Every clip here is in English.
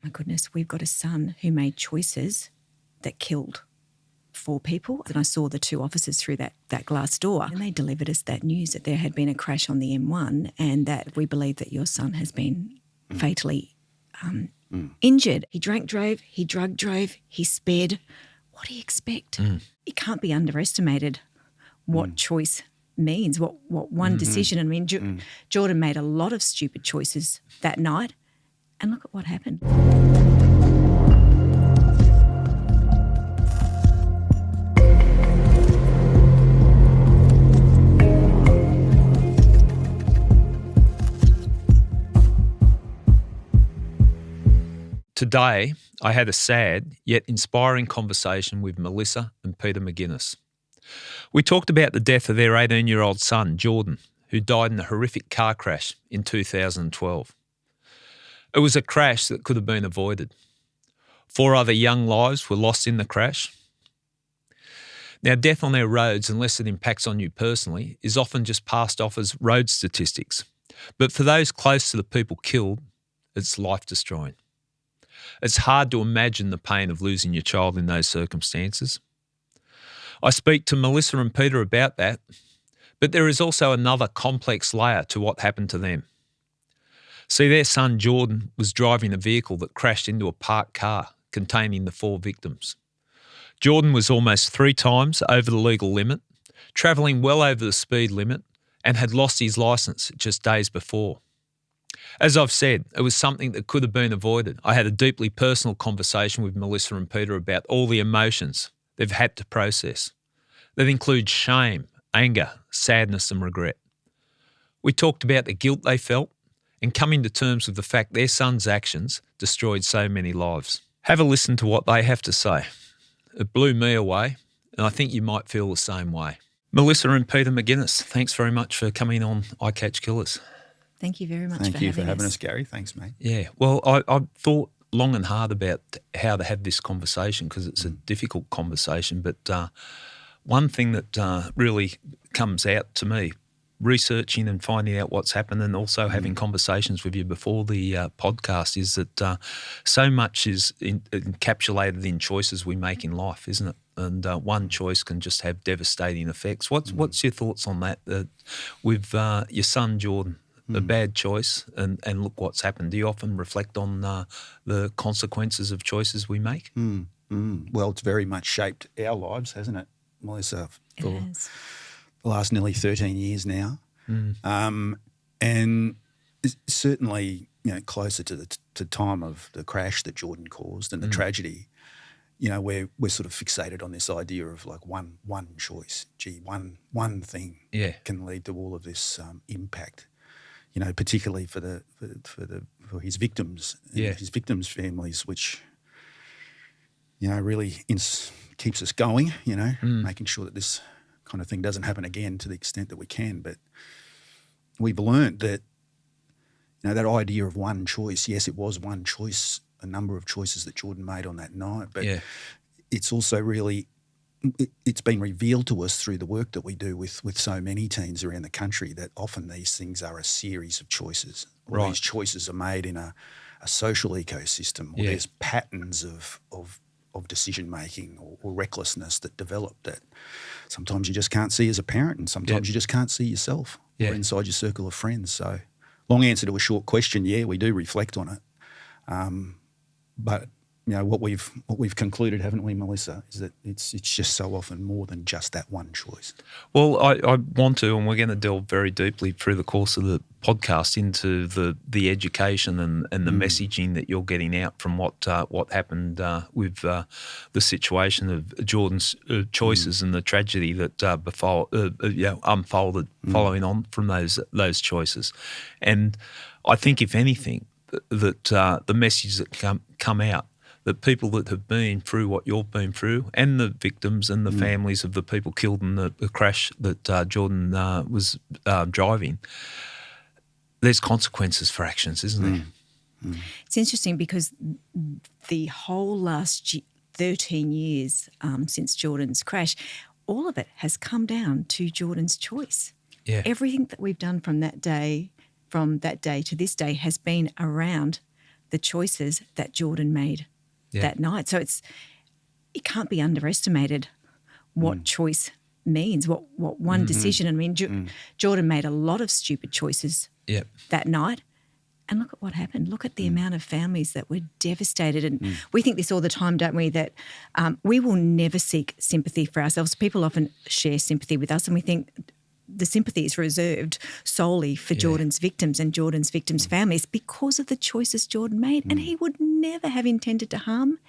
my goodness, we've got a son who made choices that killed 4 people. And I saw the 2 officers through that glass door, and they delivered us that news that there had been a crash on the M1 and that we believe that your son has been fatally injured. He drank drove, he drug drove, he sped. What do you expect? It can't be underestimated what choice means, what one decision. I mean, Jordan made a lot of stupid choices that night, and look at what happened. Today, I had a sad yet inspiring conversation with Melissa and Peter McGuiness. We talked about the death of their 18-year-old son, Jordan, who died in a horrific car crash in 2012. It was a crash that could have been avoided. 4 other young lives were lost in the crash. Now, death on our roads, unless it impacts on you personally, is often just passed off as road statistics. But for those close to the people killed, it's life-destroying. It's hard to imagine the pain of losing your child in those circumstances. I speak to Melissa and Peter about that, but there is also another complex layer to what happened to them. See, their son Jordan was driving a vehicle that crashed into a parked car containing the 4 victims. Jordan was almost 3 times over the legal limit, travelling well over the speed limit, and had lost his licence just days before. As I've said, it was something that could have been avoided. I had a deeply personal conversation with Melissa and Peter about all the emotions they've had to process. That includes shame, anger, sadness and regret. We talked about the guilt they felt and coming to terms with the fact their son's actions destroyed so many lives. Have a listen to what they have to say. It blew me away, and I think you might feel the same way. Melissa and Peter McGuiness, thanks very much for coming on I Catch Killers. Thank you very much Thank you for having us, Gary. Thanks, mate. Yeah, well, I thought long and hard about how to have this conversation because it's a difficult conversation, but one thing that really comes out to me, researching and finding out what's happened and also having conversations with you before the podcast is that so much is encapsulated in choices we make in life, isn't it? And one choice can just have devastating effects. What's your thoughts on that with your son, Jordan? A bad choice and look what's happened. Do you often reflect on the consequences of choices we make? Well, it's very much shaped our lives, hasn't it, Melissa, for the last nearly 13 years now. And certainly, closer to the time of the crash that Jordan caused and the tragedy, we're sort of fixated on this idea of like one choice. Gee, one thing can lead to all of this impact. Particularly for his victims, his victims' families, which really keeps us going. Making sure that this kind of thing doesn't happen again to the extent that we can. But we've learned that that idea of one choice. Yes, it was one choice, a number of choices that Jordan made on that night, but it's also really. It's been revealed to us through the work that we do with so many teens around the country that often these things are a series of choices. Right. These choices are made in a social ecosystem where there's patterns of decision-making or recklessness that develop that sometimes you just can't see as a parent and sometimes you just can't see yourself or inside your circle of friends. So long answer to a short question, we do reflect on it. But what we've concluded, haven't we, Melissa, is that it's just so often more than just that one choice. Well, I want to, and we're going to delve very deeply through the course of the podcast into the education and the messaging that you're getting out from what happened with the situation of Jordan's choices and the tragedy that unfolded following on from those choices. And I think, if anything, that the message that come out, that people that have been through what you've been through and the victims and the families of the people killed in the crash that Jordan was driving, there's consequences for actions, isn't there? It's interesting because the whole last 13 years since Jordan's crash, all of it has come down to Jordan's choice. Yeah. Everything that we've done from that day to this day has been around the choices that Jordan made that night. So it can't be underestimated what choice means, what one decision. I mean, Jordan made a lot of stupid choices that night. And look at what happened. Look at the amount of families that were devastated. And we think this all the time, don't we, that we will never seek sympathy for ourselves. People often share sympathy with us and we think the sympathy is reserved solely for Jordan's victims and Jordan's victims' families because of the choices Jordan made. And he would never have intended to harm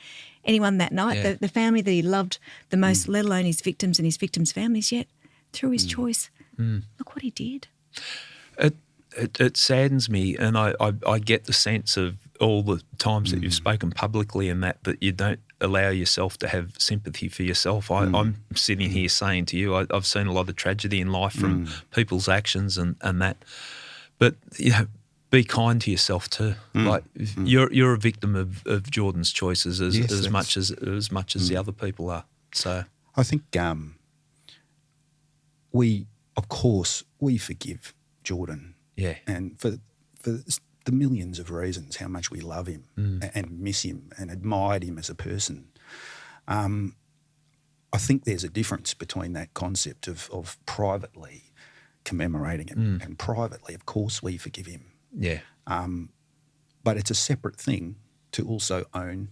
anyone that night, the family that he loved the most, let alone his victims and his victims' families, yet through his choice, look what he did. It saddens me, and I get the sense of all the times that you've spoken publicly and that you don't allow yourself to have sympathy for yourself. I'm sitting here saying to you, I've seen a lot of tragedy in life from people's actions and that. But, be kind to yourself too. Like you're a victim of Jordan's choices as much as the other people are. So I think we forgive Jordan. Yeah. And for the millions of reasons how much we love him and miss him and admired him as a person. I think there's a difference between that concept of privately commemorating him and privately, of course, we forgive him. Yeah. But it's a separate thing to also own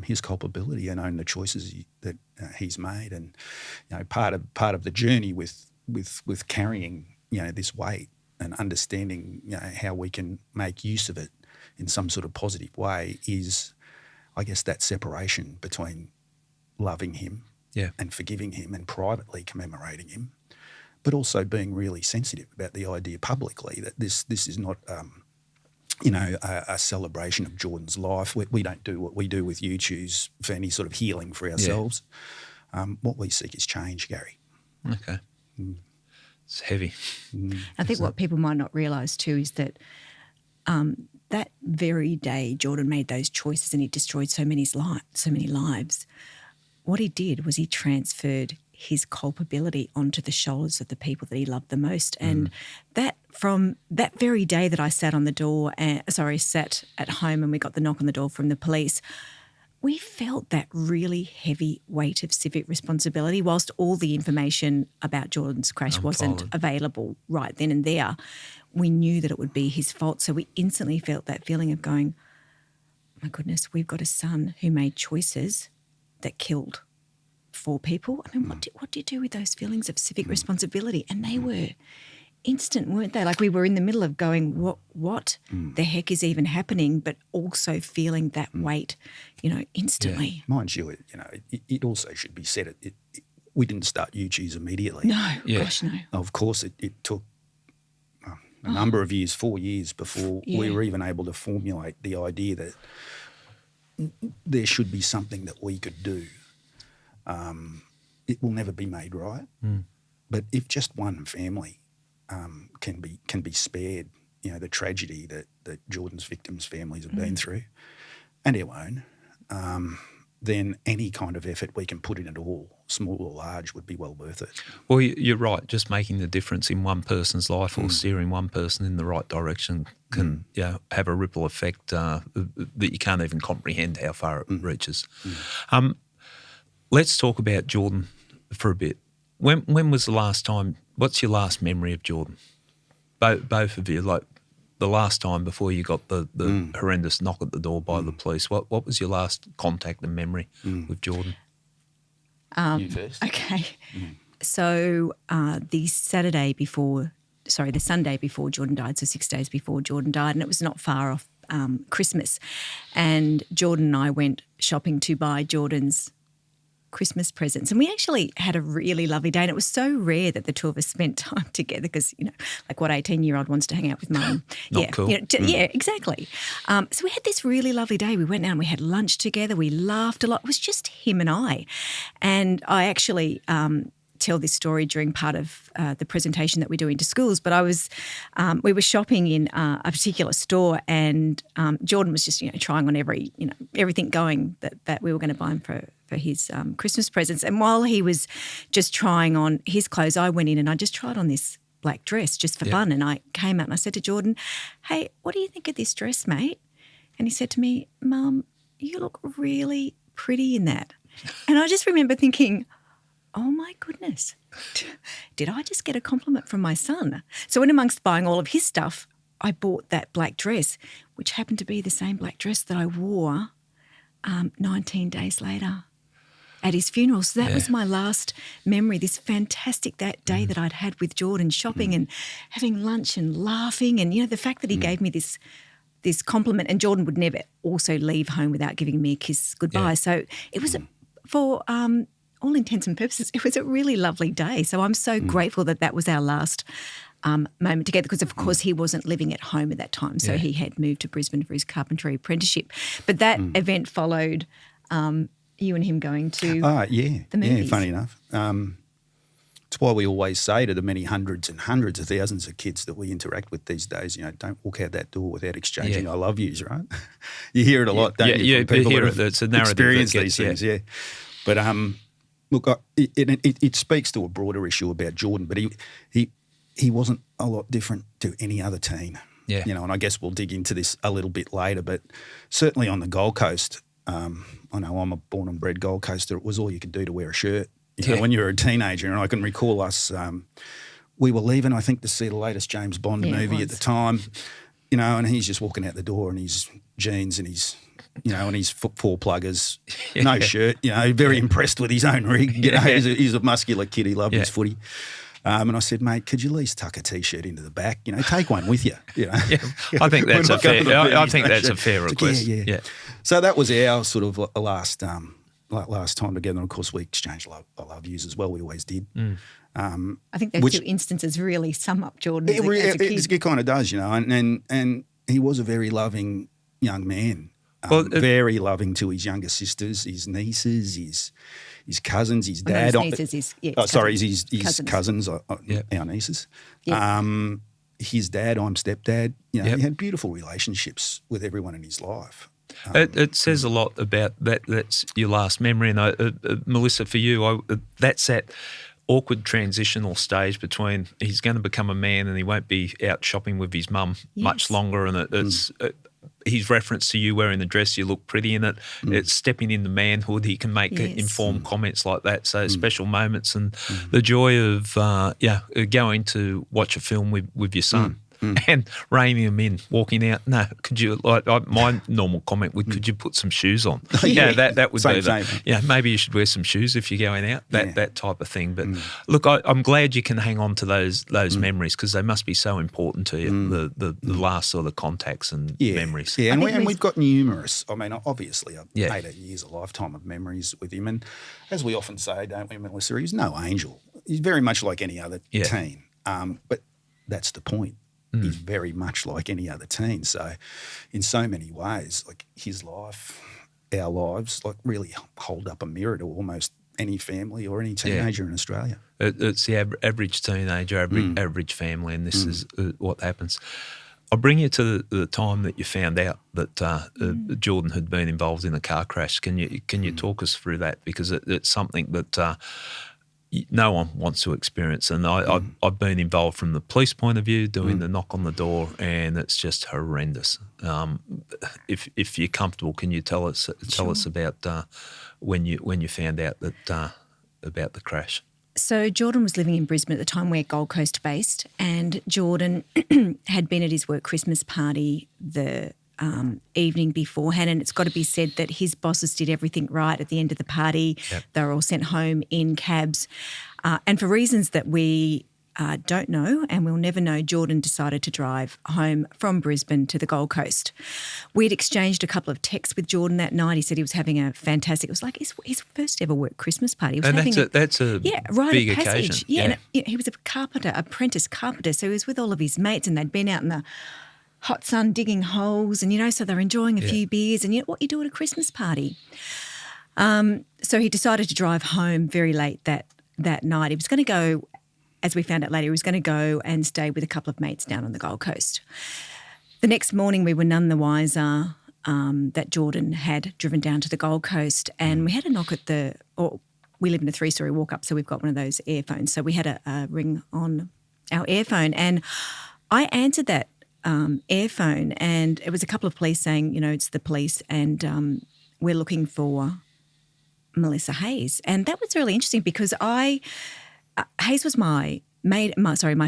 his culpability and own the choices that he's made. And part of the journey with carrying this weight and understanding how we can make use of it in some sort of positive way is, I guess, that separation between loving him and forgiving him and privately commemorating him, but also being really sensitive about the idea publicly that this is not a celebration of Jordan's life. We don't do what we do with YouTubes for any sort of healing for ourselves. What we seek is change, Gary. Okay. It's heavy. I think what people might not realise too is that that very day Jordan made those choices and he destroyed so many lives, what he did was he transferred his culpability onto the shoulders of the people that he loved the most. And that from that very day that I sat at home and we got the knock on the door from the police, we felt that really heavy weight of civic responsibility. Whilst all the information about Jordan's crash wasn't available right then and there, we knew that it would be his fault. So we instantly felt that feeling of going, oh my goodness, we've got a son who made choices that killed 4 people. I mean, what do you do with those feelings of civic responsibility? And they were instant, weren't they? Like we were in the middle of going, what the heck is even happening, but also feeling that weight, instantly. Yeah. Mind you, it also should be said, we didn't start YouTubes immediately. No, gosh, no. Of course, it took a number of years, 4 years before we were even able to formulate the idea that there should be something that we could do. It will never be made right, but if just one family can be spared, the tragedy that Jordan's victims' families have been through, and our own, then any kind of effort we can put in at all, small or large, would be well worth it. Well, you're right. Just making the difference in one person's life or steering one person in the right direction can have a ripple effect that you can't even comprehend how far it reaches. Let's talk about Jordan for a bit. When was the last time? What's your last memory of Jordan? Both of you, like the last time before you got the horrendous knock at the door by the police. What was your last contact and memory with Jordan? You first. Okay. So the Sunday before Jordan died, so 6 days before Jordan died, and it was not far off Christmas. And Jordan and I went shopping to buy Jordan's Christmas presents, and we actually had a really lovely day, and it was so rare that the two of us spent time together because, like what 18-year-old wants to hang out with mum. Not cool. Yeah, exactly. So we had this really lovely day. We went out and we had lunch together. We laughed a lot. It was just him and I. And I actually tell this story during part of the presentation that we do into schools, but we were shopping in a particular store, and Jordan was just trying on everything going that we were going to buy him for his Christmas presents. And while he was just trying on his clothes, I went in and I just tried on this black dress just for fun. And I came out and I said to Jordan, "Hey, what do you think of this dress, mate?" And he said to me, Mum, you look really pretty in that. And I just remember thinking, oh my goodness, did I just get a compliment from my son? So in amongst buying all of his stuff, I bought that black dress, which happened to be the same black dress that I wore 19 days later at his funeral. So that was my last memory, this fantastic that day that I'd had with Jordan, shopping and having lunch and laughing. And, the fact that he gave me this compliment, and Jordan would never also leave home without giving me a kiss goodbye. Yeah. So it was, for all intents and purposes, it was a really lovely day. So I'm so grateful that was our last moment together, because of course he wasn't living at home at that time. So he had moved to Brisbane for his carpentry apprenticeship. But that event followed you and him going to the movies. Yeah, funny enough. It's why we always say to the many hundreds and hundreds of thousands of kids that we interact with these days, don't walk out that door without exchanging I love yous, right? You hear it a lot, don't you, from people that have experienced these things, But look, it speaks to a broader issue about Jordan, but he wasn't a lot different to any other teen. Yeah. And I guess we'll dig into this a little bit later, but certainly on the Gold Coast, I know I'm a born and bred Gold Coaster. It was all you could do to wear a shirt. When you were a teenager, and I can recall us, we were leaving, I think, to see the latest James Bond movie at the time, and he's just walking out the door in his jeans and his, and his four pluggers, no shirt, very impressed with his own rig. He's a muscular kid. He loved his footy. And I said, mate, could you at least tuck a T-shirt into the back? Take one with you. I think that's a fair. I think that's a fair request. Yeah. So that was our sort of last time together. And of course, we exchanged I love yous as well. We always did. I think those two instances really sum up Jordan as a kid. It kind of does, and he was a very loving young man. Very loving to his younger sisters, his nieces, his cousins, his dad. No, his nieces, his cousins, our nieces. Yeah. His dad, I'm stepdad. He had beautiful relationships with everyone in his life. It says a lot about that. That's your last memory. And Melissa, for you, that's that awkward transitional stage between he's going to become a man and he won't be out shopping with his mum much longer. And it's his reference to you wearing the dress, you look pretty in it. It's stepping into manhood. He can make informed comments like that. So special moments and the joy of going to watch a film with your son. And reining him in, walking out. No, could you? My normal comment would, could you put some shoes on? That would be maybe you should wear some shoes if you're going out. That type of thing. But look, I'm glad you can hang on to those memories, because they must be so important to you. The last sort of contacts and memories. Yeah, and we've got numerous. I mean, obviously, 8 years, a lifetime of memories with him. And as we often say, don't we, Melissa? He's no angel. He's very much like any other teen. But that's the point. He's very much like any other teen. So in so many ways, like his life, our lives, like really hold up a mirror to almost any family or any teenager in Australia. It's the average teenager, average family, and this is what happens. I'll bring you to the time that you found out that Jordan had been involved in a car crash. Can you talk us through that? Because it's something that no one wants to experience. And I've been involved from the police point of view, doing the knock on the door, and it's just horrendous. If you're comfortable, can you tell us about when you found out that about the crash? So Jordan was living in Brisbane at the time. We're Gold Coast based, and Jordan had been at his work Christmas party the evening beforehand, and it's got to be said that his bosses did everything right at the end of the party. Yep. They were all sent home in cabs. And for reasons that we don't know and we'll never know, Jordan decided to drive home from Brisbane to the Gold Coast. We'd exchanged a couple of texts with Jordan that night. He said he was having a fantastic, it was like his first ever work Christmas party. He was that's a big occasion. Yeah. And he was a carpenter, apprentice carpenter, so he was with all of his mates, and they'd been out in the hot sun digging holes, and so they're enjoying a few beers, and what you do at a Christmas party. So he decided to drive home very late that night. He was going to go, as we found out later, he was going to go and stay with a couple of mates down on the Gold Coast. The next morning we were none the wiser that Jordan had driven down to the Gold Coast, and we had a knock at we live in a 3-story walk-up, so we've got one of those earphones. So we had a ring on our earphone, and I answered that airphone, and it was a couple of police saying, it's the police, and we're looking for Melissa Hayes. And that was really interesting because Hayes was my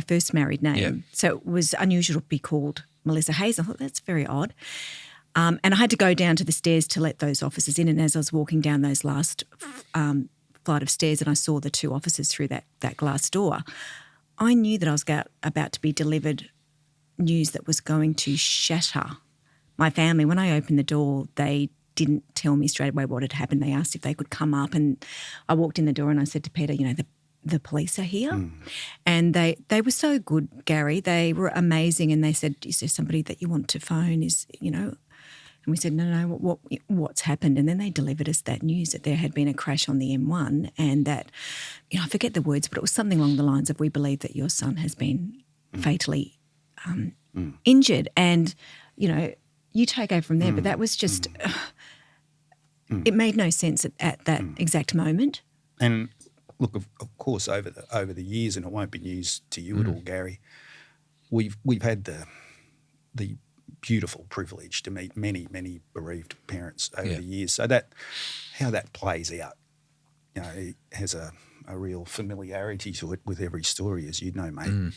first married name. Yeah. So it was unusual to be called Melissa Hayes. I thought that's very odd. And I had to go down to the stairs to let those officers in. And as I was walking down those last flight of stairs and I saw the two officers through that glass door, I knew that I was about to be delivered news that was going to shatter my family. When I opened the door, they didn't tell me straight away what had happened. They asked if they could come up, and I walked in the door and I said to Peter, the police are here. And they were so good, Gary. They were amazing, and they said, is there somebody that you want to phone? And we said, no, what's happened? And then they delivered us that news that there had been a crash on the M1 and that, I forget the words, but it was something along the lines of, we believe that your son has been fatally injured. And, you take over from there, but that was just, it made no sense at that exact moment. And look, of course, over the years, and it won't be news to you at all, Gary, we've had the beautiful privilege to meet many, many bereaved parents over the years. So how that plays out, it has a real familiarity to it with every story, as you know, mate.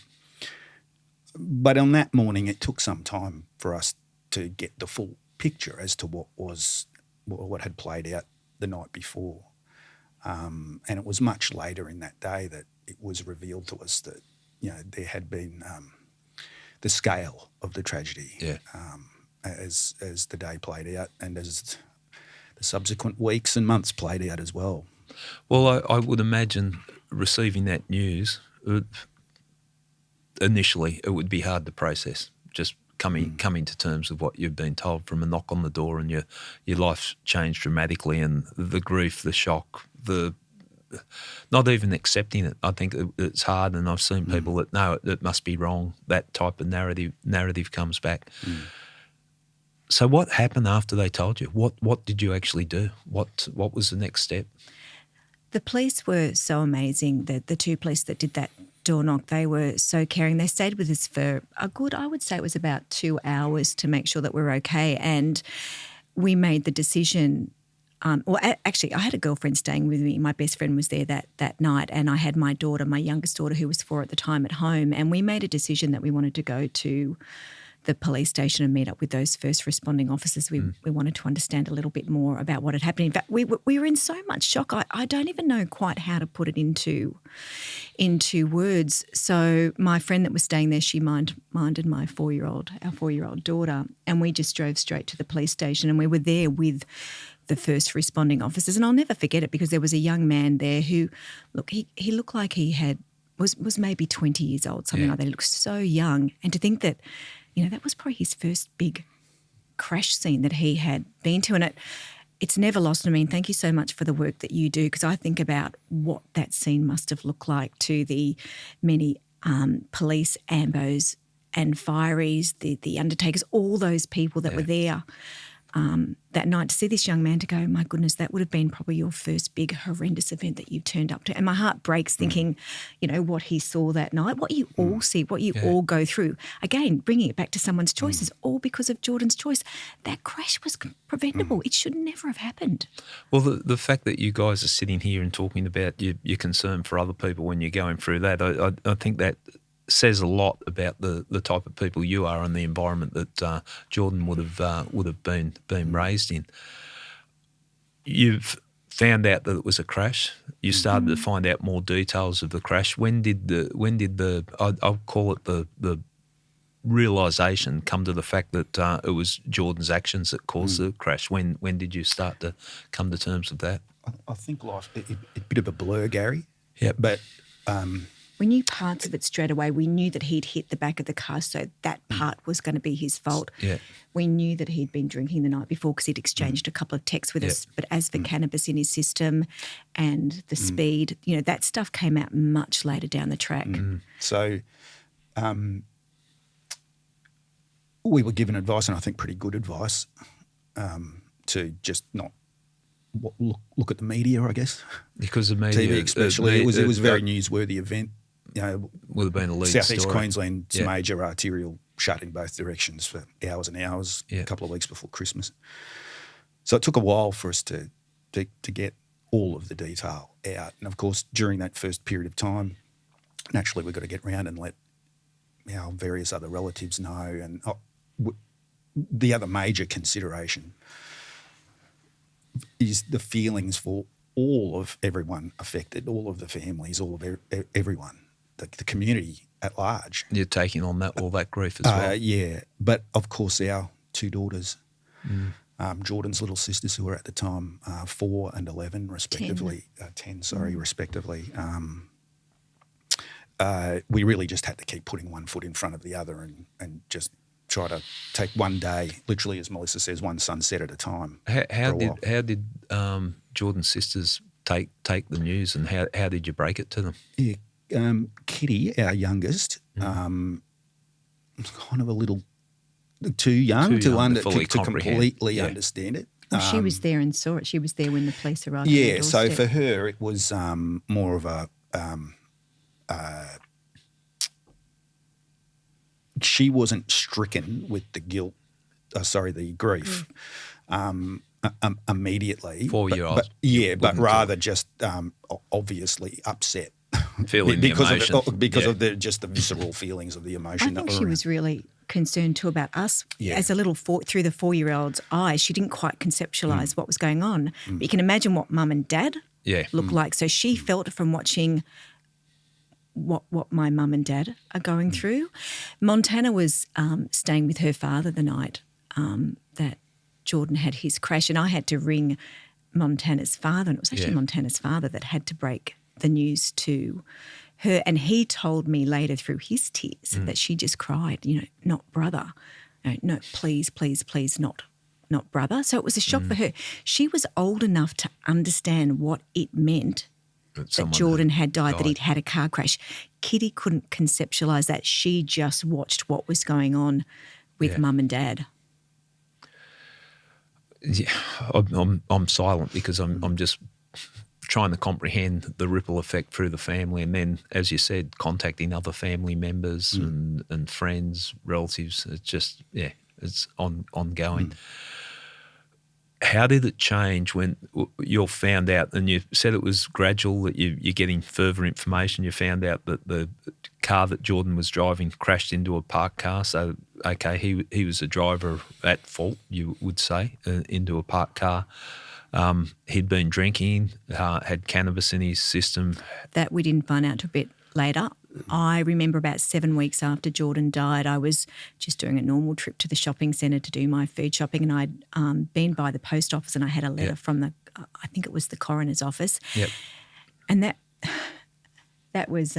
But on that morning, it took some time for us to get the full picture as to what had played out the night before. And it was much later in that day that it was revealed to us that, there had been the scale of the tragedy as the day played out and as the subsequent weeks and months played out as well. Well, I would imagine receiving that news, initially it would be hard to process, just coming to terms with what you've been told from a knock on the door, and your life's changed dramatically, and the grief, the shock, not even accepting it. I think it's hard, and I've seen people that know it must be wrong. That type of narrative comes back. So what happened after they told you? What did you actually do? What was the next step? The police were so amazing. The two police that did that door knock, they were so caring. They stayed with us for I would say it was about 2 hours to make sure that we're okay. And we made the decision. Actually, I had a girlfriend staying with me. My best friend was there that night, and I had my youngest daughter, who was 4 at the time, at home. And we made a decision that we wanted to go to the police station and meet up with those first responding officers. We wanted to understand a little bit more about what had happened. In fact, we were in so much shock. I don't even know quite how to put it into words. So my friend that was staying there, she minded our 4-year-old daughter, and we just drove straight to the police station, and we were there with the first responding officers. And I'll never forget it because there was a young man there who, look, he looked like he was maybe 20 years old, something like that. He looked so young. And to think that, that was probably his first big crash scene that he had been to. And it's never lost on me. And thank you so much for the work that you do, because I think about what that scene must have looked like to the many police, ambos and fireys, the undertakers, all those people that were there that night, to see this young man, to go, my goodness, that would have been probably your first big horrendous event that you've turned up to. And my heart breaks thinking, what he saw that night, what you all see, what you all go through. Again, bringing it back to someone's choices, all because of Jordan's choice. That crash was preventable. It should never have happened. Well, the fact that you guys are sitting here and talking about your concern for other people when you're going through that, I think that says a lot about the type of people you are and the environment that Jordan would have been raised in. You've found out that it was a crash. You started to find out more details of the crash. When did the I'll call it the realisation come to the fact that it was Jordan's actions that caused the crash? When did you start to come to terms with that? I think life a bit of a blur, Gary. Yeah, but. We knew parts of it straight away. We knew that he'd hit the back of the car, so that part was going to be his fault. Yeah. We knew that he'd been drinking the night before because he'd exchanged a couple of texts with us. But as for cannabis in his system and the speed, that stuff came out much later down the track. So we were given advice, and I think pretty good advice, to just not look at the media, I guess. Because the media, TV especially, it was a very newsworthy event. Would have been a lead Southeast story. Queensland's major arterial shut in both directions for hours and hours, Yeah. a couple of weeks before Christmas. So it took a while for us to get all of the detail out. And, of course, during that first period of time, naturally we've got to get round and let our various other relatives know. And the other major consideration is the feelings for all of everyone affected, all of the families, all of everyone, the community at large. You're taking on all that grief as well. Yeah, but of course our two daughters, Jordan's little sisters, who were at the time 4 and 11 respectively, 10, respectively. We really just had to keep putting one foot in front of the other and just try to take one day, literally, as Melissa says, one sunset at a time. How did Jordan's sisters take the news, and how did you break it to them? Yeah, Kitty, our youngest, kind of a little too young to completely understand it. Well, she was there and saw it. She was there when the police arrived. Yeah, so for her it was more of a she wasn't stricken with the grief immediately. 4-year-old. But rather just obviously upset. Feeling because the emotion. Because of the visceral feelings of the emotion. I think she was really concerned too about us as a little through the 4-year-old's eyes. She didn't quite conceptualise what was going on. But you can imagine what mum and dad look like. So she felt from watching what my mum and dad are going through. Montana was staying with her father the night that Jordan had his crash, and I had to ring Montana's father, and it was actually Montana's father that had to break the news to her, and he told me later through his tears that she just cried, not brother, no, please, not brother. So it was a shock for her. She was old enough to understand what it meant that Jordan had died, that he'd had a car crash. Kitty couldn't conceptualise that. She just watched what was going on with mum and dad. Yeah, I'm silent because I'm just trying to comprehend the ripple effect through the family, and then, as you said, contacting other family members and friends, relatives. It's just it's ongoing. How did it change when you found out, and you said it was gradual, that you're getting further information? You found out that the car that Jordan was driving crashed into a parked car. So, okay, he was a driver at fault, you would say, into a parked car. He'd been drinking, had cannabis in his system. That we didn't find out a bit later. I remember about 7 weeks after Jordan died, I was just doing a normal trip to the shopping centre to do my food shopping, and I'd been by the post office, and I had a letter from I think it was the coroner's office. Yep. And that was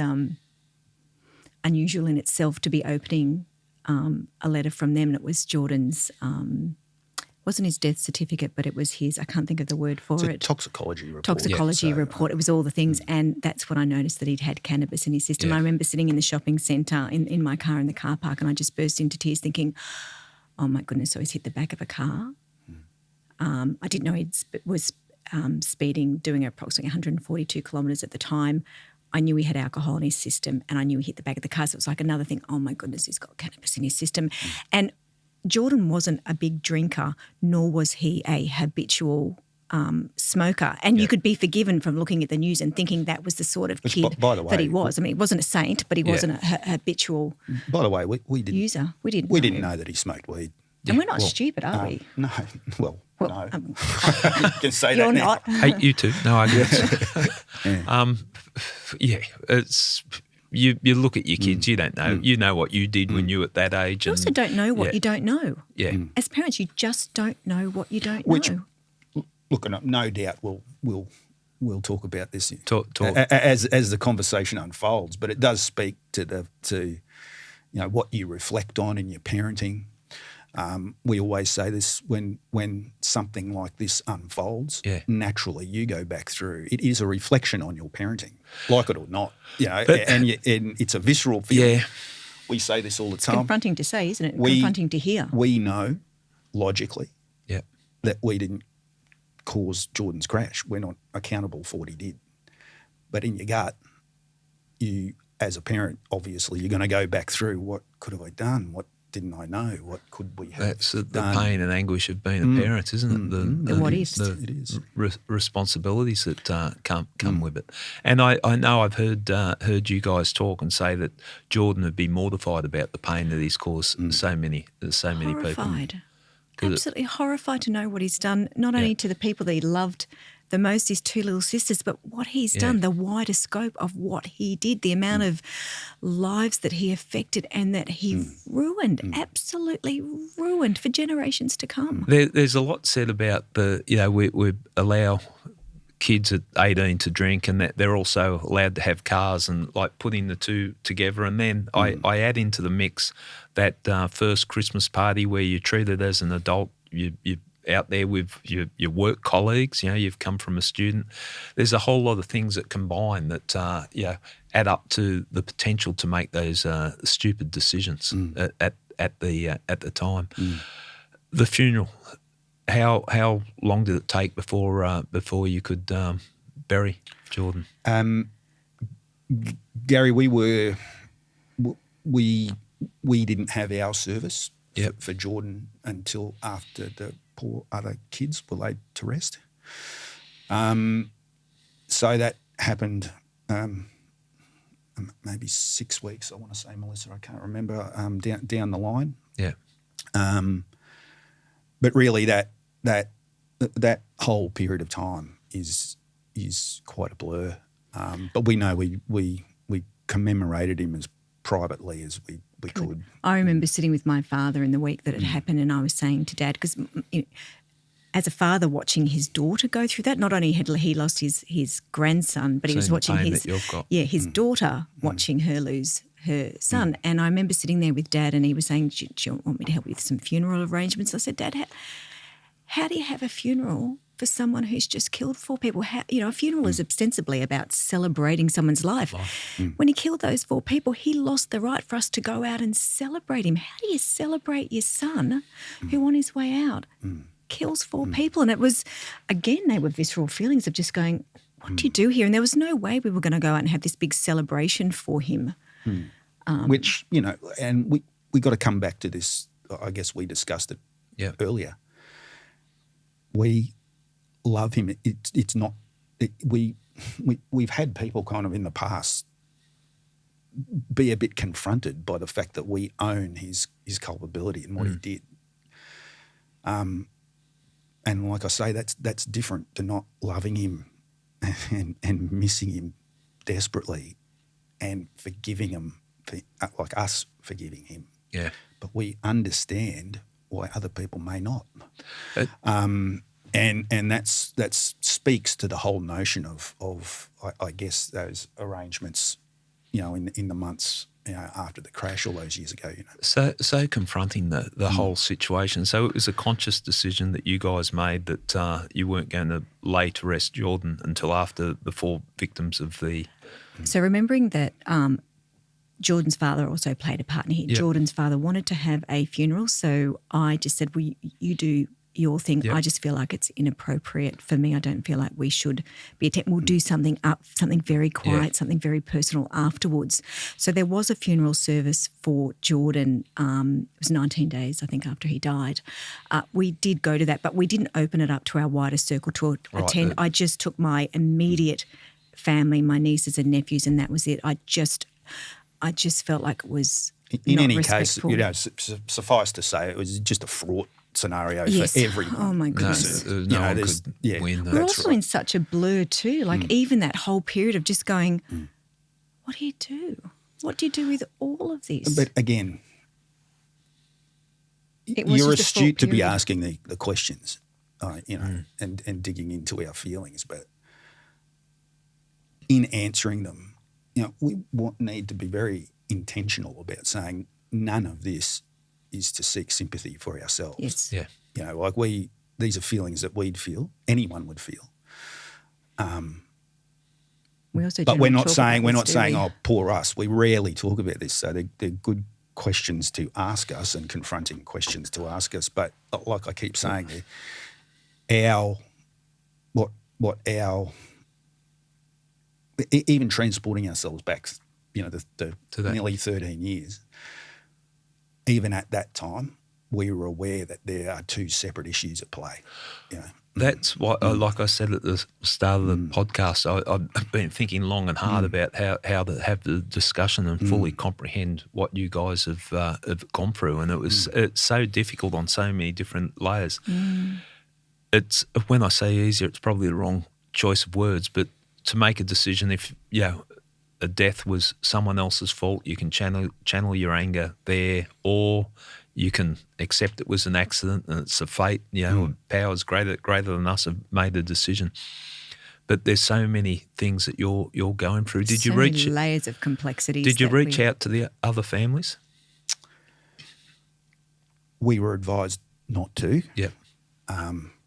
unusual in itself, to be opening a letter from them, and it was Jordan's wasn't his death certificate, but it was his, I can't think of the word for it. Toxicology report. Toxicology report. It was all the things, and that's when I noticed that he'd had cannabis in his system. I remember sitting in the shopping centre in my car in the car park, and I just burst into tears thinking, oh my goodness, so he's hit the back of a car. I didn't know he was speeding, doing approximately 142 kilometres at the time. I knew he had alcohol in his system, and I knew he hit the back of the car. So it was like another thing, oh my goodness, he's got cannabis in his system. And Jordan wasn't a big drinker, nor was he a habitual smoker. And you could be forgiven from looking at the news and thinking that was the sort of kid that he was. I mean, he wasn't a saint, but he wasn't a habitual By the way, we didn't user. We didn't know that he smoked weed. And we're not stupid, are we? No. Well no. You can say you're that now. not. Hey, you too. No arguments. It's... You look at your kids, you don't know. You know what you did when you were at that age. You also don't know what you don't know. Yeah. As parents, you just don't know what you don't know. Look, no doubt we'll talk about this talk. As the conversation unfolds, but it does speak to what you reflect on in your parenting. We always say this when something like this unfolds, naturally you go back through. It is a reflection on your parenting, like it or not, and it's a visceral feeling. Yeah. We say this all the time. It's confronting to say, isn't it? Confronting to hear. We know logically that we didn't cause Jordan's crash. We're not accountable for what he did. But in your gut, you, as a parent, obviously you're going to go back through, what could have I done? What didn't I know? What could we have That's the done? pain and anguish of being a parent, isn't it? The what ifs. It is. Responsibilities that come with it. And I know I've heard you guys talk and say that Jordan would be mortified about the pain that he's caused so many people. Horrified. Absolutely horrified to know what he's done, not only to the people that he loved the most, his two little sisters, but what he's done, the wider scope of what he did, the amount of lives that he affected and that he ruined, absolutely ruined for generations to come. There's a lot said about we allow kids at 18 to drink and that they're also allowed to have cars and like putting the two together. And then I add into the mix that first Christmas party where you're treated as an adult, you're out there with your work colleagues, you've come from a student. There's a whole lot of things that combine that add up to the potential to make those stupid decisions at the time. The funeral, how long did it take before you could bury Jordan? Gary, we didn't have our service for Jordan until after the poor other kids were laid to rest. So that happened maybe 6 weeks, I want to say, Melissa, I can't remember, down the line. Yeah. But really that whole period of time is quite a blur. But we know we commemorated him as privately as we could. I remember sitting with my father in the week that it happened, and I was saying to Dad, because as a father watching his daughter go through that, not only had he lost his grandson, but he was watching his daughter watching her lose her son. And I remember sitting there with Dad and he was saying, do you want me to help you with some funeral arrangements? I said, Dad, how do you have a funeral for someone who's just killed 4 people? A funeral is ostensibly about celebrating someone's life. When he killed those 4 people, he lost the right for us to go out and celebrate him. How do you celebrate your son who on his way out kills 4 people? And it was, again, they were visceral feelings of just going, what do you do here? And there was no way we were going to go out and have this big celebration for him. Which, and we got to come back to this, I guess we discussed it earlier. We love him. It's not we've had people kind of in the past be a bit confronted by the fact that we own his culpability and what he did. And like I say, that's different to not loving him and missing him desperately and forgiving him, like us forgiving him. Yeah. But we understand why other people may not. And that speaks to the whole notion of I guess those arrangements, in the months after the crash all those years ago. So confronting the whole situation. So it was a conscious decision that you guys made that you weren't going to lay to rest Jordan until after the 4 victims of the. So remembering that Jordan's father also played a part in it. Jordan's father wanted to have a funeral, so I just said, well, you do your thing. I just feel like it's inappropriate for me. I don't feel like we should be we'll do something very quiet, something very personal afterwards. So there was a funeral service for Jordan. It was 19 days, I think, after he died. We did go to that, but we didn't open it up to our wider circle to attend. I just took my immediate family, my nieces and nephews, and that was it. I just felt like it was in not any respectful. case, suffice to say, it was just a fraught scenario for everyone. Oh my goodness! No one could win. We're also in such a blur too. Like even that whole period of just going, what do you do? What do you do with all of this? But again, you're astute to be asking the questions, and digging into our feelings. But in answering them, we need to be very intentional about saying none of this is to seek sympathy for ourselves. Yes. Yeah. These are feelings that we'd feel, anyone would feel. But we're not saying, oh, poor us. We rarely talk about this. So they're good questions to ask us and confronting questions to ask us. But like I keep saying, even transporting ourselves back, the nearly 13 years, even at that time, we were aware that there are two separate issues at play. You know, That's what, like I said at the start of the podcast, I've been thinking long and hard about how to have the discussion and fully comprehend what you guys have gone through, and it's so difficult on so many different layers. It's, when I say easier, it's probably the wrong choice of words, but to make a decision, if a death was someone else's fault, you can channel your anger there, or you can accept it was an accident and it's a fate. Powers greater than us have made the decision. But there's so many things that you're going through. Did you reach many layers of complexities? Did you reach out to the other families? We were advised not to. Yep.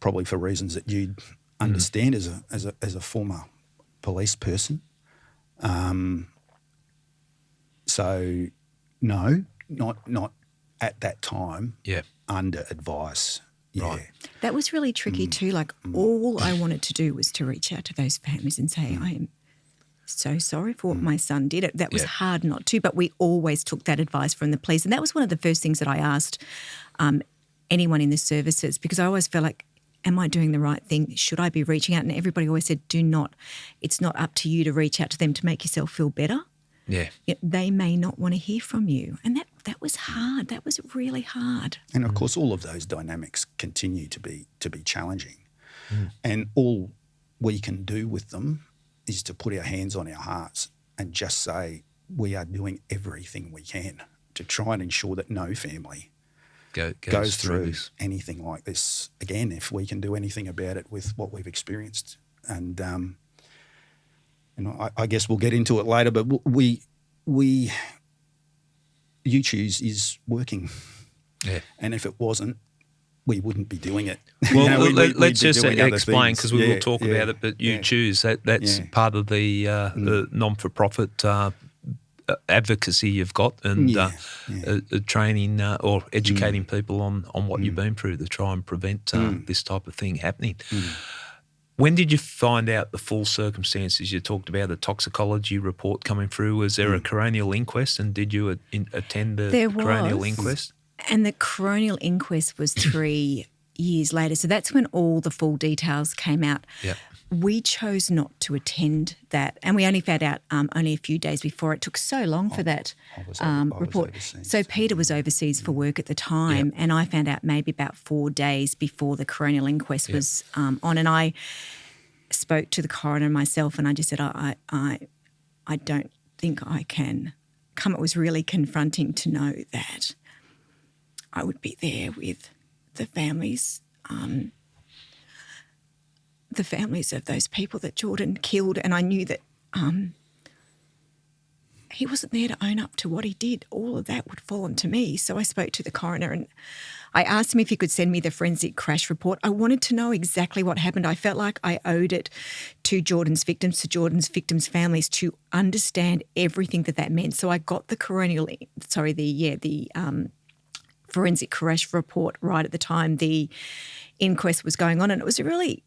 Probably for reasons that you'd understand as a former police person. So no, not at that time. Yeah. Under advice. Yeah. Right. That was really tricky too. Like all I wanted to do was to reach out to those families and say, I am so sorry for what my son did. That was hard not to, but we always took that advice from the police. And that was one of the first things that I asked anyone in the services, because I always felt like, am I doing the right thing? Should I be reaching out? And everybody always said, do not. It's not up to you to reach out to them to make yourself feel better. Yeah. They may not want to hear from you. And that was hard. That was really hard. And of course, all of those dynamics continue to be challenging. And all we can do with them is to put our hands on our hearts and just say we are doing everything we can to try and ensure that no family goes through anything like this again, if we can do anything about it with what we've experienced. And I guess we'll get into it later, but You Choose is working. Yeah. And if it wasn't, we wouldn't be doing it. Well, let's just explain, because we will talk about it, but You Choose, that's part of the non-for-profit advocacy you've got, and training or educating people on what you've been through to try and prevent this type of thing happening. When did you find out the full circumstances? You talked about a toxicology report coming through. Was there a coronial inquest, and did you attend the coronial inquest? And the coronial inquest was 3 years later. So that's when all the full details came out. Yep. We chose not to attend that, and we only found out only a few days before. It took so long for that report. So Peter was overseas for work at the time, and I found out maybe about 4 days before the coronial inquest was on. And I spoke to the coroner myself, and I just said, I don't think I can come. It was really confronting to know that I would be there with the families. The families of those people that Jordan killed, and I knew that he wasn't there to own up to what he did. All of that would fall onto me. So I spoke to the coroner and I asked him if he could send me the forensic crash report. I wanted to know exactly what happened. I felt like I owed it to Jordan's victims' families to understand everything that meant. So I got the forensic crash report right at the time the inquest was going on, and it was a really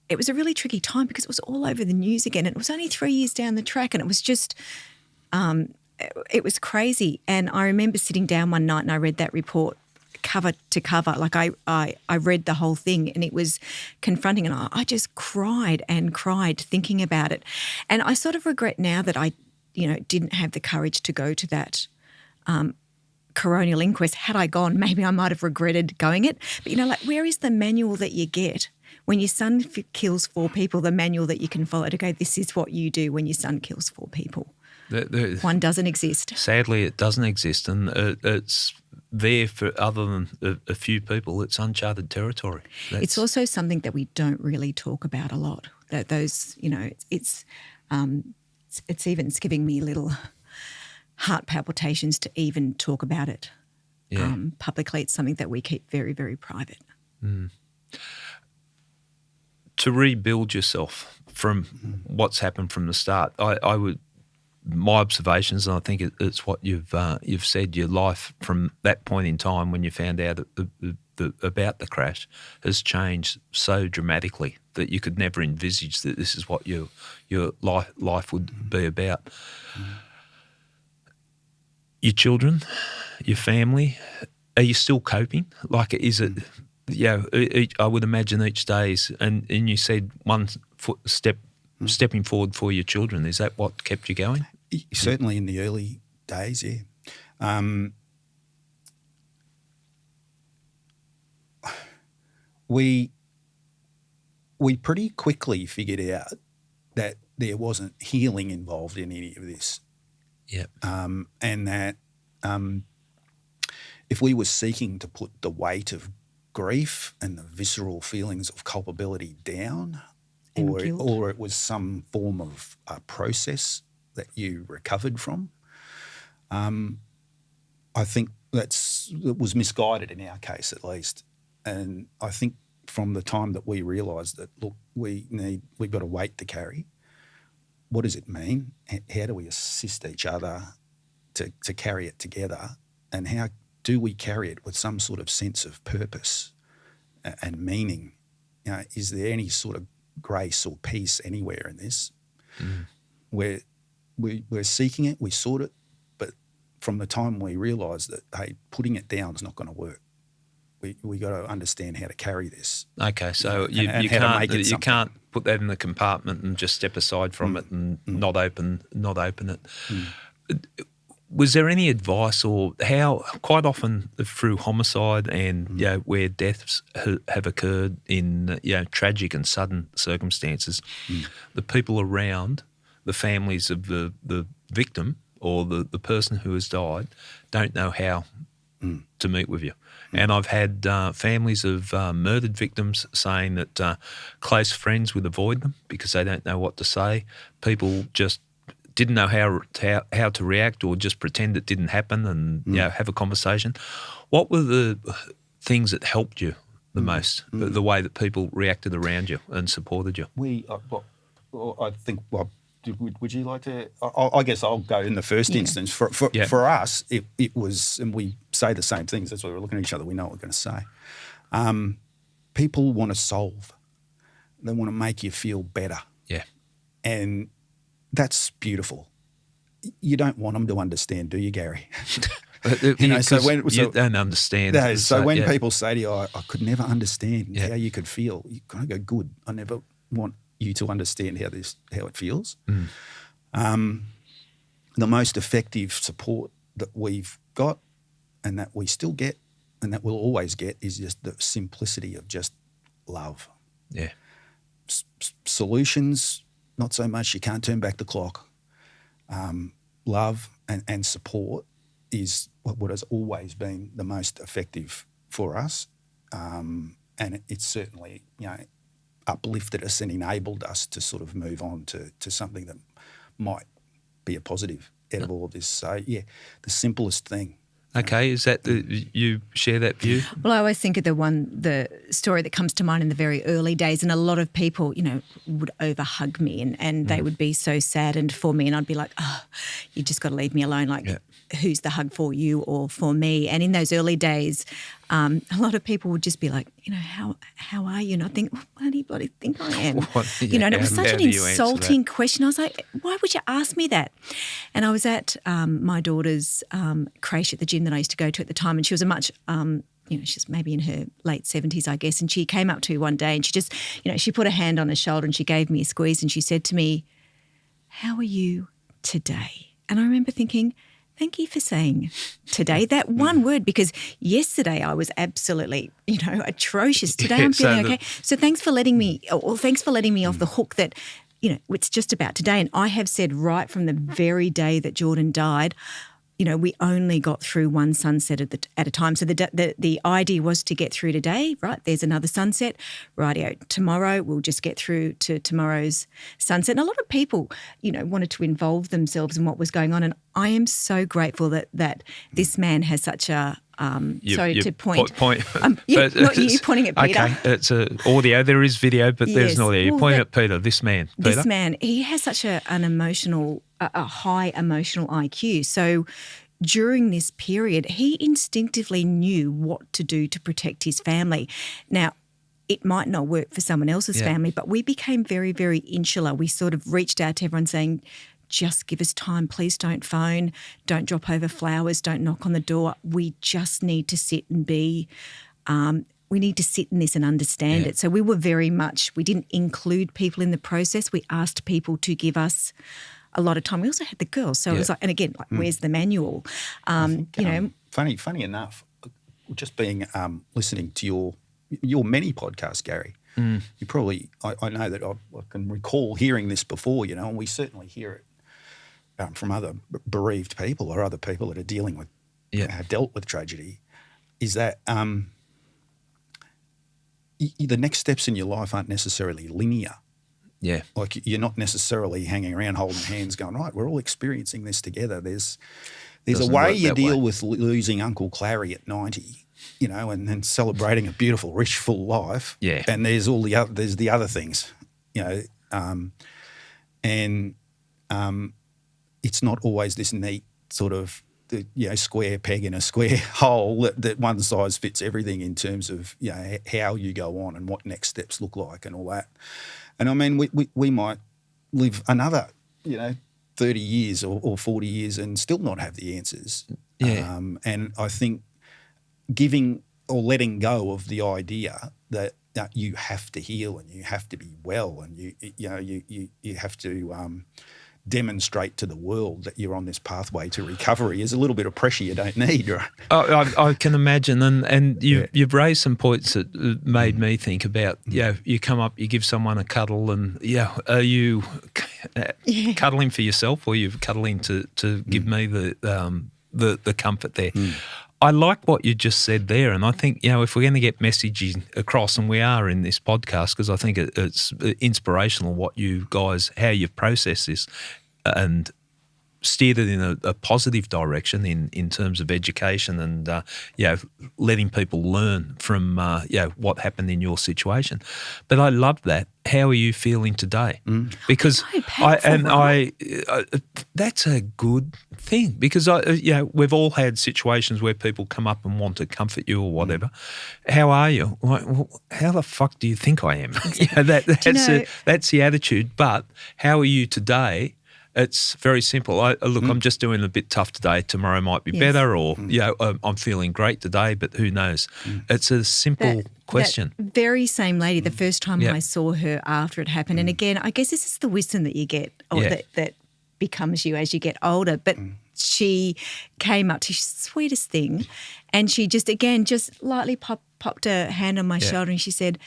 tricky time because it was all over the news again, and it was only 3 years down the track, and it was just it was crazy. And I remember sitting down one night and I read that report cover to cover. Like I read the whole thing, and it was confronting, and I just cried and cried thinking about it. And I sort of regret now that I didn't have the courage to go to that coronial inquest. Had I gone, maybe I might have regretted going it. But where is the manual that you get when your son kills 4 people? The manual that you can follow to go, this is what you do when your son kills 4 people. One doesn't exist. Sadly, it doesn't exist, and it's there for other than a few people. It's uncharted territory. It's also something that we don't really talk about a lot. That those, it's giving me little heart palpitations to even talk about it publicly. It's something that we keep very, very private. To rebuild yourself from what's happened from the start, I would, my observations, and I think it's what you've said, your life from that point in time when you found out about the crash has changed so dramatically that you could never envisage that this is what your life would be about. Your children, your family, are you still coping? Like, is it, I would imagine each day is, and you said one stepping forward for your children. Is that what kept you going? Certainly in the early days, yeah. We pretty quickly figured out that there wasn't healing involved in any of this. Yeah. And that if we were seeking to put the weight of grief and the visceral feelings of culpability down, or it was some form of process that you recovered from, I think it was misguided in our case at least. And I think from the time that we realised that, look, we've got a weight to carry, what does it mean? How do we assist each other to carry it together? And how do we carry it with some sort of sense of purpose and meaning? Is there any sort of grace or peace anywhere in this? Where we're seeking it, we sought it, but from the time we realised that, hey, putting it down is not going to work, we got to understand how to carry this. Okay, so you can't put that in the compartment and just step aside from it and not open it. Was there any advice, or how quite often through homicide and where deaths have occurred in tragic and sudden circumstances, the people around, the families of the victim or the person who has died don't know how to meet with you. And I've had families of murdered victims saying that close friends would avoid them because they don't know what to say. People just didn't know how to react, or just pretend it didn't happen and have a conversation. What were the things that helped you the most, the way that people reacted around you and supported you? I think, would you like to? I guess I'll go in the first instance. For us, it was, and we say the same things. That's why we're looking at each other. We know what we're going to say. People want to solve. They want to make you feel better. Yeah. And that's beautiful. You don't want them to understand, do you, Gary? You don't understand. No, so when people say to you, I could never understand how you could feel, you kind of go, good. I never want you to understand how it feels. The most effective support that we've got and that we still get and that we'll always get is just the simplicity of just love. Yeah. Solutions, not so much. You can't turn back the clock. Love and support is what has always been the most effective for us. And it's certainly, uplifted us and enabled us to sort of move on to something that might be a positive out of all of this. So, the simplest thing. Okay, is that you share that view? Well, I always think of the story that comes to mind in the very early days, and a lot of people, would overhug me and they would be so saddened for me, and I'd be like, oh, you just got to leave me alone. Like, who's the hug for, you or for me? And in those early days, a lot of people would just be like, how are you? And I think, what do you bloody think I am? And it was such an insulting question. I was like, why would you ask me that? And I was at my daughter's creche at the gym that I used to go to at the time, and she was a much she's maybe in her late 70s, I guess, and she came up to me one day and she just, she put her hand on her shoulder and she gave me a squeeze and she said to me, how are you today? And I remember thinking, thank you for saying today, that one word, because yesterday I was absolutely, atrocious. Today I'm feeling okay. So thanks for letting me off the hook that, it's just about today. And I have said right from the very day that Jordan died, we only got through one sunset at a time. So the idea was to get through today, right? There's another sunset. Rightio, tomorrow we'll just get through to tomorrow's sunset. And a lot of people, wanted to involve themselves in what was going on. And I am so grateful that this man has such a not you pointing at Peter. Okay, it's audio. There is video, but there's no audio. You're pointing at Peter. This man, he has such a high emotional IQ. So during this period, he instinctively knew what to do to protect his family. Now, it might not work for someone else's family, but we became very, very insular. We sort of reached out to everyone saying, just give us time. Please don't phone. Don't drop over flowers. Don't knock on the door. We just need to sit and be we need to sit in this and understand it. So we were very much, we didn't include people in the process. We asked people to give us a lot of time. We also had the girls. So it was like, and again, like, where's the manual? Funny enough, just being listening to your many podcasts, Gary, you probably, I know that I can recall hearing this before, and we certainly hear it from other bereaved people or other people that are dealing with, dealt with tragedy, is that the next steps in your life aren't necessarily linear. Yeah. Like you're not necessarily hanging around holding hands going, right, we're all experiencing this together. There's a way you deal with losing Uncle Clary at 90, and then celebrating a beautiful, rich, full life. Yeah. And there's there's the other things, and it's not always this neat sort of square peg in a square hole that one size fits everything in terms of how you go on and what next steps look like and all that. And I mean, we might live another 30 years or 40 years and still not have the answers. Yeah. And I think giving or letting go of the idea that you have to heal and you have to be well and you have to demonstrate to the world that you're on this pathway to recovery is a little bit of pressure you don't need, right? I can imagine, and you've raised some points that made me think about. You come up, you give someone a cuddle, and are you cuddling for yourself, or you're cuddling to give me the comfort there? I like what you just said there, and I think if we're going to get messaging across, and we are in this podcast, because I think it's inspirational what you guys, how you've processed this, and steered it in a positive direction in terms of education and letting people learn from what happened in your situation. But I love that. How are you feeling today? Because that's a good thing, because we've all had situations where people come up and want to comfort you or whatever. How are you? Like, well, how the fuck do you think I am? That's the attitude. But how are you today? It's very simple. I'm just doing a bit tough today. Tomorrow might be better, or I'm feeling great today, but who knows? It's a simple question. That very same lady, the first time I saw her after it happened, and again, I guess this is the wisdom that you get, or that becomes you as you get older. But she came up to the sweetest thing, and she just lightly popped a hand on my shoulder, and she said,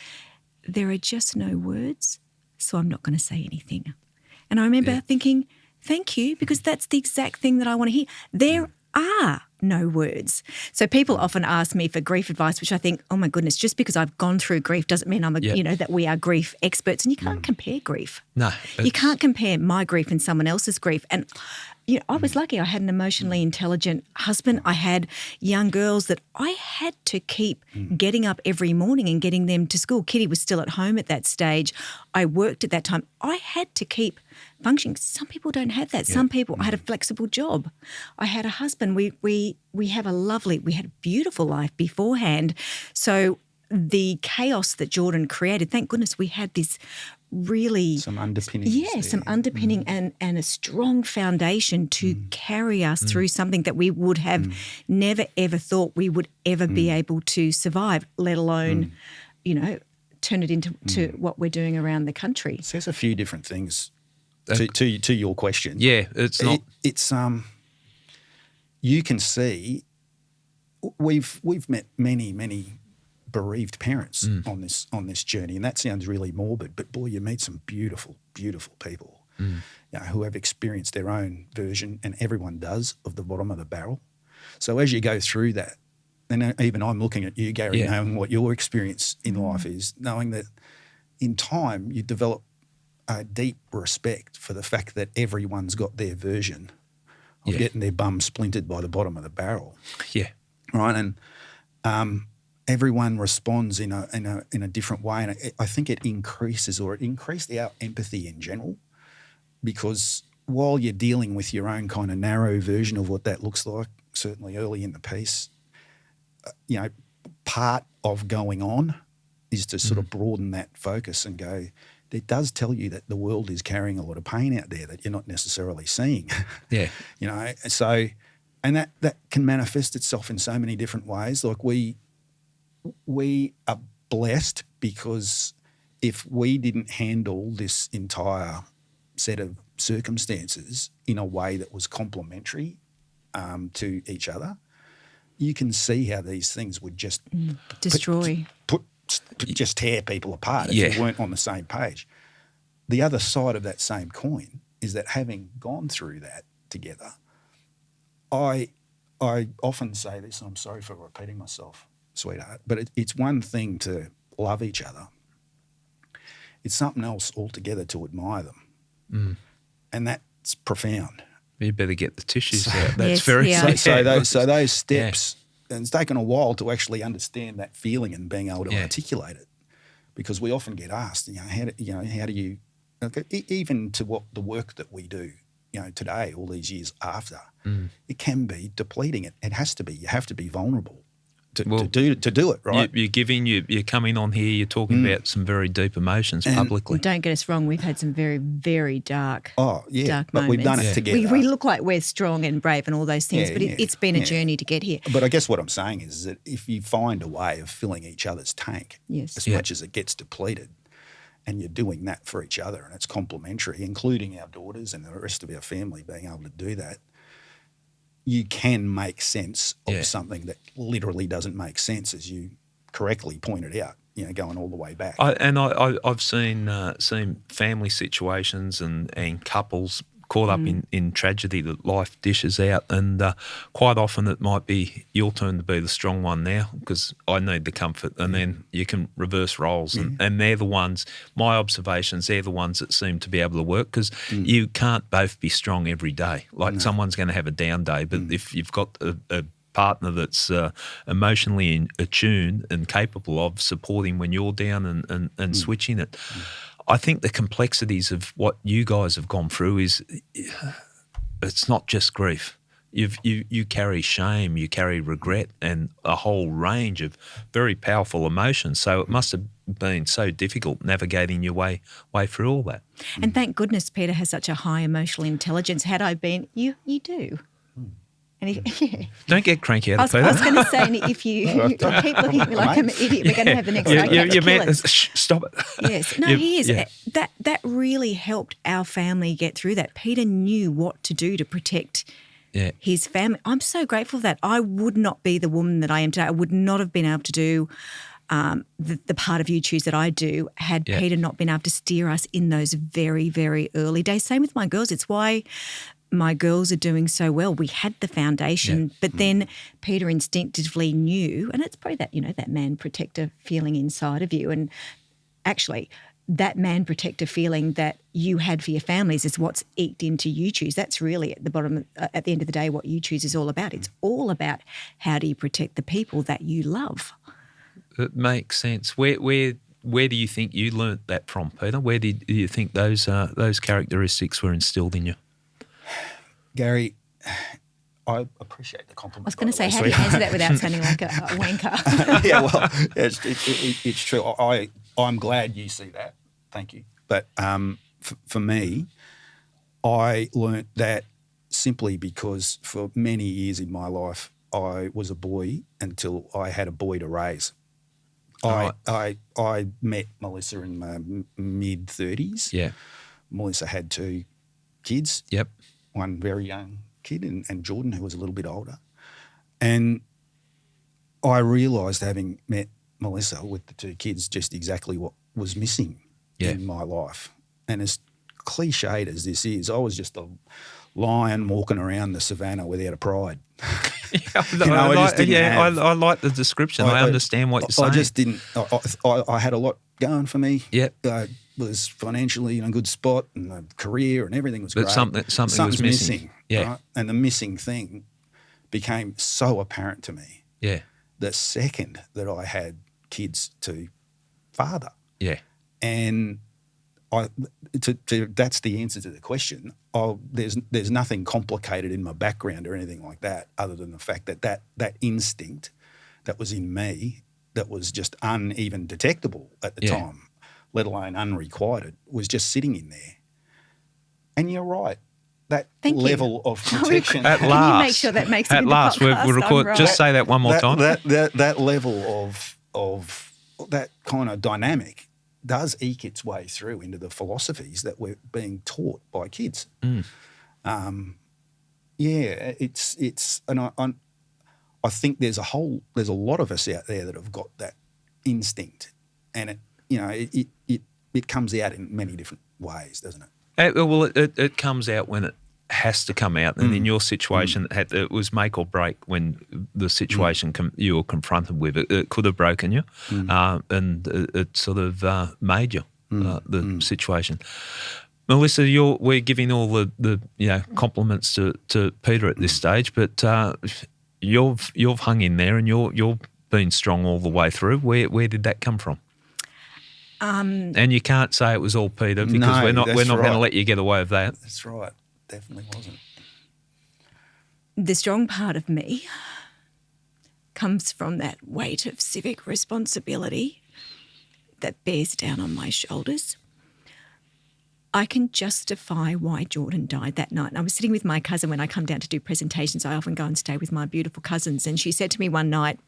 "There are just no words, so I'm not going to say anything." And I remember thinking, thank you, because that's the exact thing that I want to hear. There are no words. So people often ask me for grief advice, which I think, oh my goodness, just because I've gone through grief doesn't mean I'm that we are grief experts. And you can't compare grief. No. You can't compare my grief and someone else's grief. And I was lucky. I had an emotionally intelligent husband. I had young girls that I had to keep getting up every morning and getting them to school. Kitty was still at home at that stage. I worked at that time. I had to keep functioning. Some people don't have that. Some people, I had a flexible job. I had a husband. We had a beautiful life beforehand. So the chaos that Jordan created, thank goodness we had this really some underpinning. Some underpinning and a strong foundation to carry us through something that we would have never ever thought we would ever be able to survive, let alone, turn it into what we're doing around the country. So there's a few different things to your question. Yeah, it's not. It's you can see we've met many bereaved parents on this journey, and that sounds really morbid, but boy, you meet some beautiful people who have experienced their own version, and everyone does, of the bottom of the barrel. So as you go through that, and even I'm looking at you, Gary, knowing what your experience in life is, knowing that in time you develop a deep respect for the fact that everyone's got their version of getting their bum splintered by the bottom of the barrel. Yeah. Right. And everyone responds in a different way. And I think it increased our empathy in general, because while you're dealing with your own kind of narrow version of what that looks like, certainly early in the piece, part of going on is to sort of broaden that focus and go, it does tell you that the world is carrying a lot of pain out there that you're not necessarily seeing. Yeah. You know, so, and that can manifest itself in so many different ways. Like we are blessed because if we didn't handle this entire set of circumstances in a way that was complementary to each other, you can see how these things would just destroy, just tear people apart if Yeah. you weren't on the same page. The other side of that same coin is that having gone through that together, I often say this, and I'm sorry for repeating myself, sweetheart, but it's one thing to love each other. It's something else altogether to admire them. And that's profound. You better get the tissues out. That's Yes, very yeah. So those steps, and it's taken a while to actually understand that feeling and being able to articulate it, because we often get asked, how do you, even to what the work that we do, today, all these years after, it can be depleting. It has to be. You have to be vulnerable to do it, right? You're giving, you're coming on here, you're talking about some very deep emotions publicly. Don't get us wrong, we've had some very, very dark, dark moments. But we've done it together. We look like we're strong and brave and all those things, but it's been a journey to get here. But I guess what I'm saying is that if you find a way of filling each other's tank as much as it gets depleted, and you're doing that for each other, and it's complementary, including our daughters and the rest of our family being able to do that, you can make sense of something that literally doesn't make sense, as you correctly pointed out, going all the way back. I've seen family situations and couples caught up in tragedy that life dishes out, and quite often it might be your turn to be the strong one now because I need the comfort, and then you can reverse roles, and they're the ones, my observations, they're the ones that seem to be able to work because you can't both be strong every day. Like someone's going to have a down day, but if you've got a partner that's emotionally attuned and capable of supporting when you're down and switching it. I think the complexities of what you guys have gone through is it's not just grief. You carry shame, you carry regret and a whole range of very powerful emotions. So it must have been so difficult navigating your way through all that. And thank goodness Peter has such a high emotional intelligence. Had I been, you do. And Don't get cranky out of I Peter. was going to say, and if you keep looking at me like I'm an idiot, we're going to have the next argument. Stop it. Yes. No, he is. Yeah. That really helped our family get through that. Peter knew what to do to protect his family. I'm so grateful for that. I would not be the woman that I am today. I would not have been able to do the part of You Choose that I do had Peter not been able to steer us in those very, very early days. Same with my girls. It's why my girls are doing so well. We had the foundation, but then Peter instinctively knew, and it's probably that, that man protector feeling inside of you. And actually, that man protector feeling that you had for your families is what's eked into You Choose. That's really at the bottom, at the end of the day, what You Choose is all about. It's all about how do you protect the people that you love. It makes sense. Where do you think you learnt that from, Peter? Where do you think those characteristics were instilled in you? Gary, I appreciate the compliment. I was going to say, how do you answer that without sounding like a wanker? Yeah, well, it's true. I'm glad you see that. Thank you. But for me, I learnt that simply because for many years in my life, I was a boy until I had a boy to raise. I met Melissa in my mid-30s. Yeah. Melissa had 2 kids. Yep. One very young kid and Jordan, who was a little bit older. And I realised, having met Melissa with the 2 kids, just exactly what was missing in my life. And as cliched as this is, I was just a lion walking around the savannah without a pride. I like the description. I understand what you're saying. I just didn't. I had a lot going for me. Yep. Was financially in a good spot and a career and everything was great. But something was missing. Yeah. Right? And the missing thing became so apparent to me. Yeah. The second that I had kids to father. Yeah. And that's the answer to the question. There's nothing complicated in my background or anything like that, other than the fact that instinct that was in me that was just uneven detectable at the time let alone unrequited, was just sitting in there. And you're right. That Thank you. level of protection. At Can last, you make sure that makes it at in the last, podcast? we'll record. I'm right. Just say that one more time. That level of that kind of dynamic does eke its way through into the philosophies that we're being taught by kids. It's and I think there's a lot of us out there that have got that instinct, and it comes out in many different ways, doesn't it? It comes out when it has to come out, and in your situation, it was make or break when the situation you were confronted with. It could have broken you, and it sort of made you the situation. Melissa, we're giving all the compliments to Peter at this stage, but you've hung in there and you've been strong all the way through. Where did that come from? And you can't say it was all Peter because we're not going to let you get away with that. That's right. Definitely wasn't. The strong part of me comes from that weight of civic responsibility that bears down on my shoulders. I can justify why Jordan died that night. And I was sitting with my cousin when I come down to do presentations. I often go and stay with my beautiful cousins. And she said to me one night,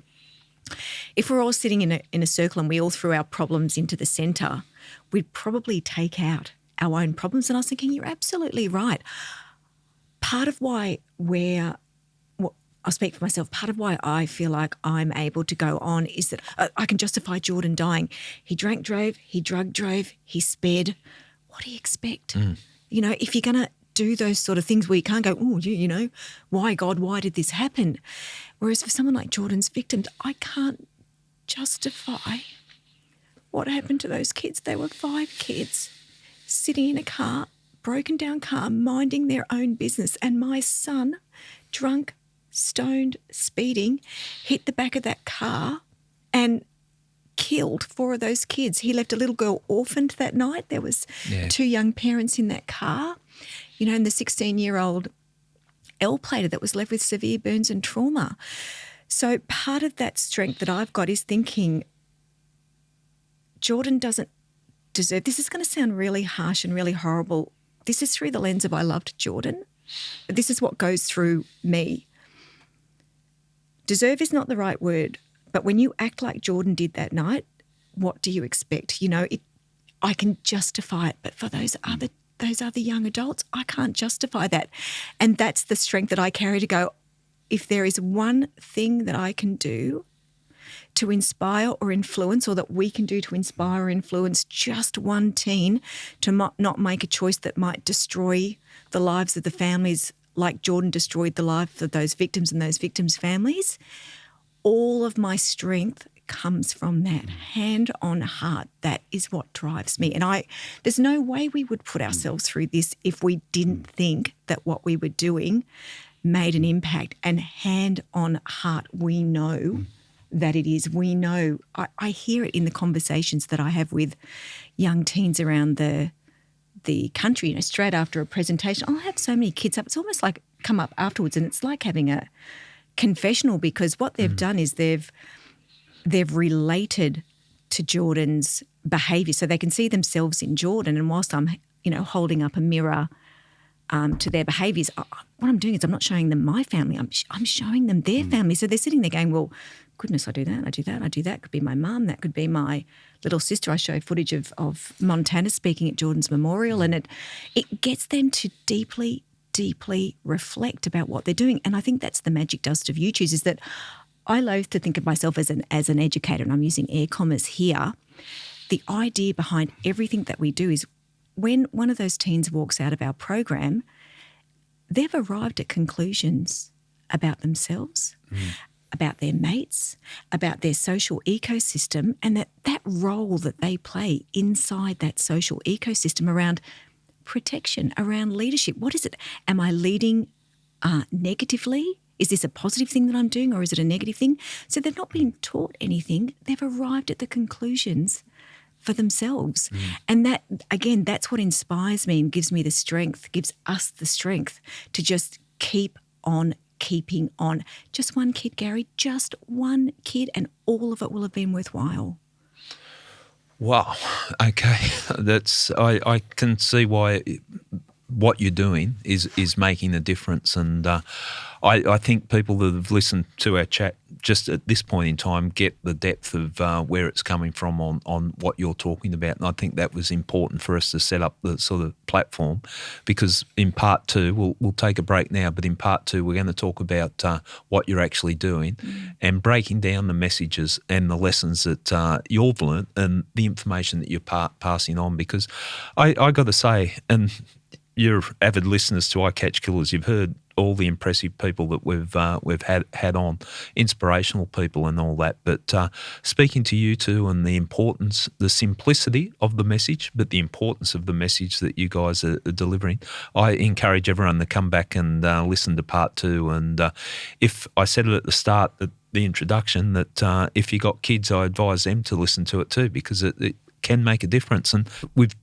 if we're all sitting in a circle and we all threw our problems into the centre, we'd probably take out our own problems. And I was thinking, you're absolutely right. Part of why I'll speak for myself, part of why I feel like I'm able to go on is that I can justify Jordan dying. He drank, drove, he drug, drove, he sped. What do you expect? If you're going to do those sort of things where you can't go, why God, why did this happen? Whereas for someone like Jordan's victims, I can't justify what happened to those kids. They were 5 kids sitting in a car, broken down car, minding their own business. And my son, drunk, stoned, speeding, hit the back of that car and killed 4 of those kids. He left a little girl orphaned that night. There was 2 young parents in that car, and the 16-year-old L-plater that was left with severe burns and trauma. So part of that strength that I've got is thinking Jordan doesn't deserve, this is going to sound really harsh and really horrible. This is through the lens of I loved Jordan. This is what goes through me. Deserve is not the right word, but when you act like Jordan did that night, what do you expect? I can justify it, but for those other young adults, I can't justify that. And that's the strength that I carry to go, if there is one thing that I can do to inspire or influence, or that we can do to inspire or influence just one teen to not make a choice that might destroy the lives of the families like Jordan destroyed the lives of those victims and those victims' families, all of my strength comes from that. Hand on heart, that is what drives me. And there's no way we would put ourselves through this if we didn't think that what we were doing made an impact. And hand on heart, we know that it is. We know, I hear it in the conversations that I have with young teens around the country, straight after a presentation. I'll have so many kids up. It's almost like come up afterwards and it's like having a confessional, because what they've done is they've related to Jordan's behaviour, so they can see themselves in Jordan. And whilst I'm, holding up a mirror to their behaviours, what I'm doing is I'm not showing them my family. I'm showing them their family. So they're sitting there going, well, goodness, I do that, I do that, I do that. Could be my mum, that could be my little sister. I show footage of Montana speaking at Jordan's memorial, and it gets them to deeply, deeply reflect about what they're doing. And I think that's the magic dust of You Choose, is that I loathe to think of myself as an educator, and I'm using air commas here. The idea behind everything that we do is when one of those teens walks out of our program, they've arrived at conclusions about themselves, about their mates, about their social ecosystem, and that role that they play inside that social ecosystem around protection, around leadership. What is it? Am I leading negatively? Is this a positive thing that I'm doing, or is it a negative thing? So they've not been taught anything. They've arrived at the conclusions for themselves. And that, again, that's what inspires me and gives me the strength, gives us the strength to just keep on keeping on. Just one kid, Gary, just one kid, and all of it will have been worthwhile. Wow. Okay. I can see why what you're doing is making a difference, and I think people that have listened to our chat just at this point in time get the depth of where it's coming from on what you're talking about, and I think that was important for us to set up the sort of platform, because in part two, we'll take a break now, but in part two we're going to talk about what you're actually doing and breaking down the messages and the lessons that you've learned and the information that you're passing on, because I got to say, and you're avid listeners to I Catch Killers, you've heard all the impressive people that we've had on, inspirational people and all that. But speaking to you two and the importance, the simplicity of the message, but the importance of the message that you guys are delivering, I encourage everyone to come back and listen to part two. And if I said it at the start, the introduction, that if you got kids, I advise them to listen to it too, because it can make a difference. And with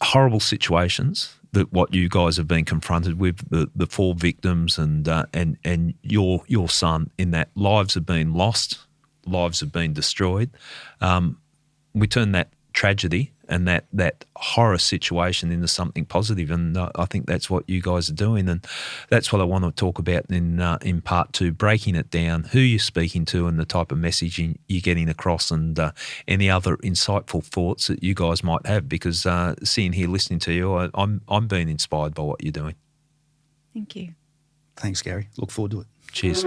horrible situations that what you guys have been confronted with, the 4 victims and your son, in that lives have been lost, lives have been destroyed. We turn that tragedy and that horror situation into something positive, and I think that's what you guys are doing, and that's what I want to talk about in part two, breaking it down, who you're speaking to and the type of messaging you're getting across, and any other insightful thoughts that you guys might have, because sitting here listening to you, I'm being inspired by what you're doing. Thank you. Thanks, Gary. Look forward to it. Cheers.